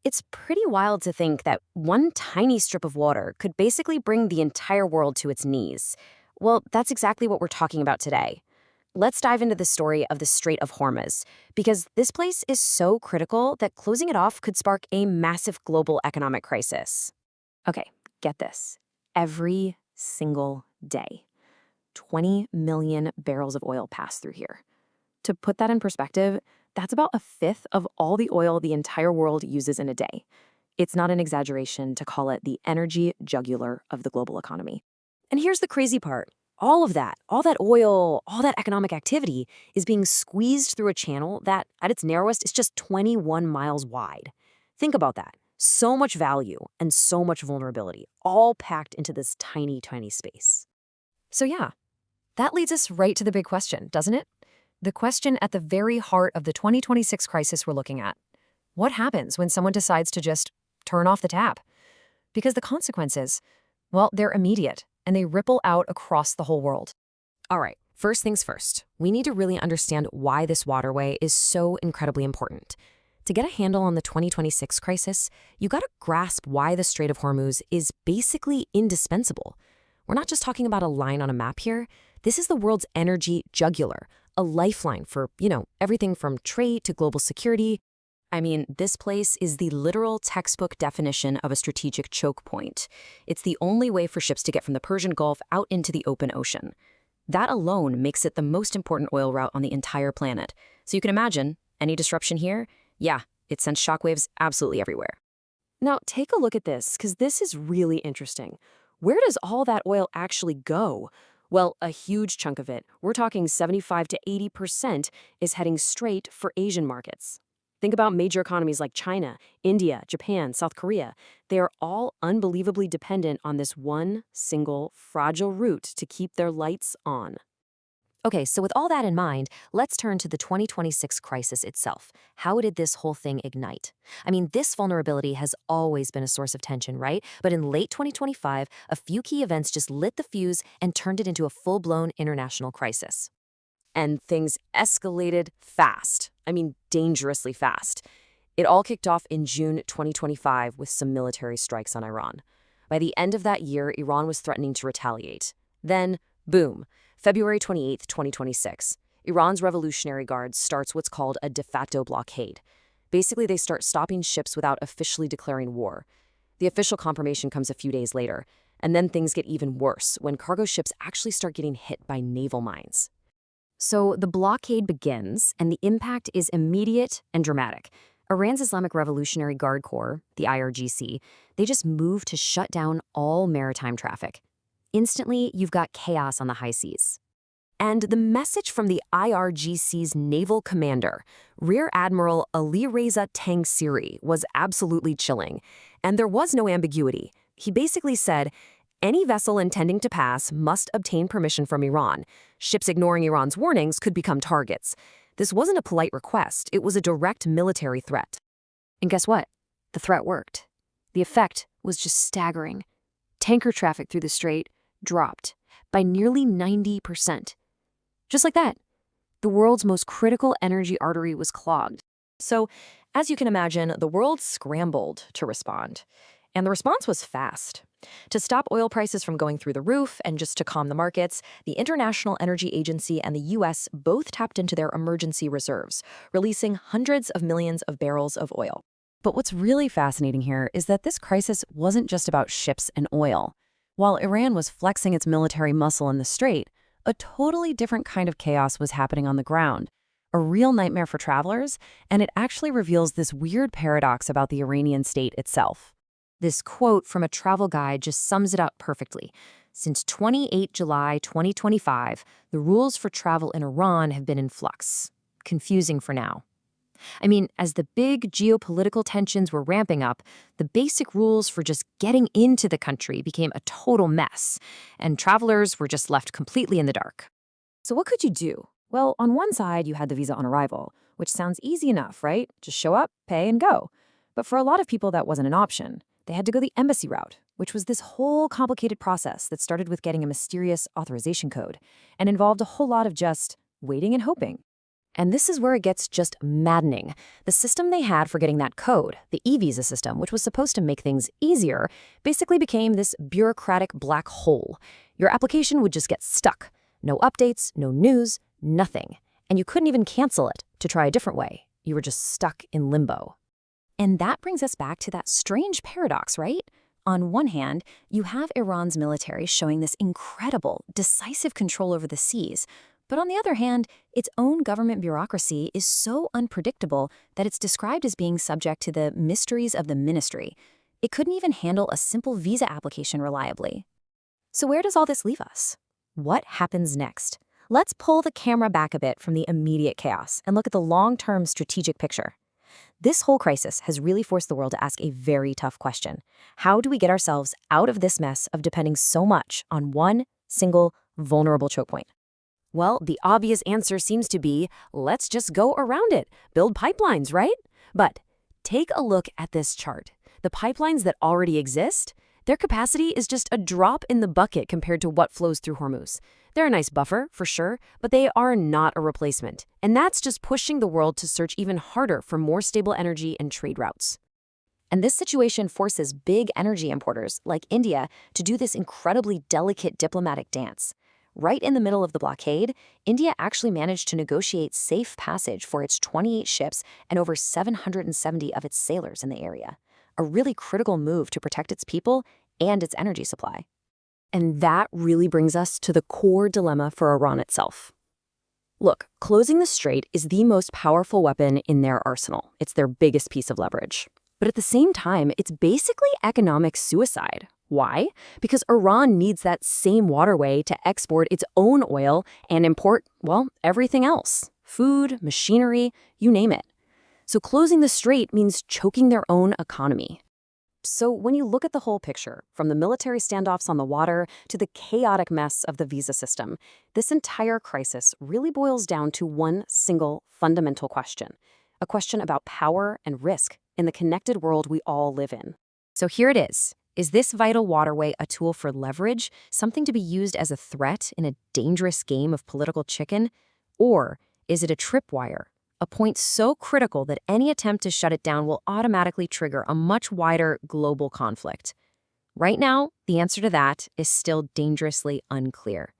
It's pretty wild to think that one tiny strip of water could basically bring the entire world to its knees. Well, that's exactly what we're talking about today. Let's dive into the story of the Strait of Hormuz, because this place is so critical that closing it off could spark a massive global economic crisis. Okay, get this. Every single day, 20 million barrels of oil pass through here. To put that in perspective, that's about a fifth of all the oil the entire world uses in a day. It's not an exaggeration to call it the energy jugular of the global economy. And here's the crazy part. All that oil, all that economic activity is being squeezed through a channel that, at its narrowest, is just 21 miles wide. Think about that. So much value and so much vulnerability, all packed into this tiny, tiny space. So yeah, that leads us right to the big question, doesn't it? The question at the very heart of the 2026 crisis we're looking at. What happens when someone decides to just turn off the tap? Because the consequences, well, they're immediate, and they ripple out across the whole world. All right, first things first. We need to really understand why this waterway is so incredibly important. To get a handle on the 2026 crisis, you gotta grasp why the Strait of Hormuz is basically indispensable. We're not just talking about a line on a map here. This is the world's energy jugular, a lifeline for, everything from trade to global security. I mean, this place is the literal textbook definition of a strategic choke point. It's the only way for ships to get from the Persian Gulf out into the open ocean. That alone makes it the most important oil route on the entire planet. So you can imagine, any disruption here, yeah, it sends shockwaves absolutely everywhere. Now, take a look at this, because this is really interesting. Where does all that oil actually go? Well, a huge chunk of it, we're talking 75 to 80%, is heading straight for Asian markets. Think about major economies like China, India, Japan, South Korea. They are all unbelievably dependent on this one single fragile route to keep their lights on. Okay, so with all that in mind, let's turn to the 2026 crisis itself. How did this whole thing ignite? I mean, this vulnerability has always been a source of tension, right? But in late 2025, a few key events just lit the fuse and turned it into a full-blown international crisis. And things escalated fast. I mean, dangerously fast. It all kicked off in June 2025 with some military strikes on Iran. By the end of that year, Iran was threatening to retaliate. Then, boom. February 28, 2026, Iran's Revolutionary Guard starts what's called a de facto blockade. Basically, they start stopping ships without officially declaring war. The official confirmation comes a few days later, and then things get even worse when cargo ships actually start getting hit by naval mines. So the blockade begins, and the impact is immediate and dramatic. Iran's Islamic Revolutionary Guard Corps, the IRGC, they just move to shut down all maritime traffic. Instantly, you've got chaos on the high seas. And the message from the IRGC's naval commander, Rear Admiral Alireza Tangsiri, was absolutely chilling. And there was no ambiguity. He basically said, any vessel intending to pass must obtain permission from Iran. Ships ignoring Iran's warnings could become targets. This wasn't a polite request. It was a direct military threat. And guess what? The threat worked. The effect was just staggering. Tanker traffic through the strait dropped by nearly 90%. Just like that, the world's most critical energy artery was clogged. So, as you can imagine, the world scrambled to respond. And the response was fast. To stop oil prices from going through the roof and just to calm the markets, the International Energy Agency and the U.S. both tapped into their emergency reserves, releasing hundreds of millions of barrels of oil. But what's really fascinating here is that this crisis wasn't just about ships and oil. While Iran was flexing its military muscle in the strait, a totally different kind of chaos was happening on the ground. A real nightmare for travelers, and it actually reveals this weird paradox about the Iranian state itself. This quote from a travel guide just sums it up perfectly. Since 28 July 2025, the rules for travel in Iran have been in flux. Confusing for now. I mean, as the big geopolitical tensions were ramping up, the basic rules for just getting into the country became a total mess, and travelers were just left completely in the dark. So what could you do? Well, on one side, you had the visa on arrival, which sounds easy enough, right? Just show up, pay, and go. But for a lot of people, that wasn't an option. They had to go the embassy route, which was this whole complicated process that started with getting a mysterious authorization code and involved a whole lot of just waiting and hoping. And this is where it gets just maddening. The system they had for getting that code, the e-visa system, which was supposed to make things easier, basically became this bureaucratic black hole. Your application would just get stuck. No updates, no news, nothing. And you couldn't even cancel it to try a different way. You were just stuck in limbo. And that brings us back to that strange paradox, right? On one hand, you have Iran's military showing this incredible, decisive control over the seas. But on the other hand, its own government bureaucracy is so unpredictable that it's described as being subject to the mysteries of the ministry. It couldn't even handle a simple visa application reliably. So where does all this leave us? What happens next? Let's pull the camera back a bit from the immediate chaos and look at the long-term strategic picture. This whole crisis has really forced the world to ask a very tough question. How do we get ourselves out of this mess of depending so much on one single vulnerable choke point? Well, the obvious answer seems to be, let's just go around it, build pipelines, right? But take a look at this chart. The pipelines that already exist, their capacity is just a drop in the bucket compared to what flows through Hormuz. They're a nice buffer, for sure, but they are not a replacement. And that's just pushing the world to search even harder for more stable energy and trade routes. And this situation forces big energy importers like India to do this incredibly delicate diplomatic dance. Right in the middle of the blockade, India actually managed to negotiate safe passage for its 28 ships and over 770 of its sailors in the area. A really critical move to protect its people and its energy supply. And that really brings us to the core dilemma for Iran itself. Look, closing the strait is the most powerful weapon in their arsenal. It's their biggest piece of leverage. But at the same time, it's basically economic suicide. Why? Because Iran needs that same waterway to export its own oil and import, well, everything else. Food, machinery, you name it. So closing the strait means choking their own economy. So when you look at the whole picture, from the military standoffs on the water to the chaotic mess of the visa system, this entire crisis really boils down to one single fundamental question. A question about power and risk in the connected world we all live in. So here it is. Is this vital waterway a tool for leverage, something to be used as a threat in a dangerous game of political chicken? Or is it a tripwire, a point so critical that any attempt to shut it down will automatically trigger a much wider global conflict? Right now, the answer to that is still dangerously unclear.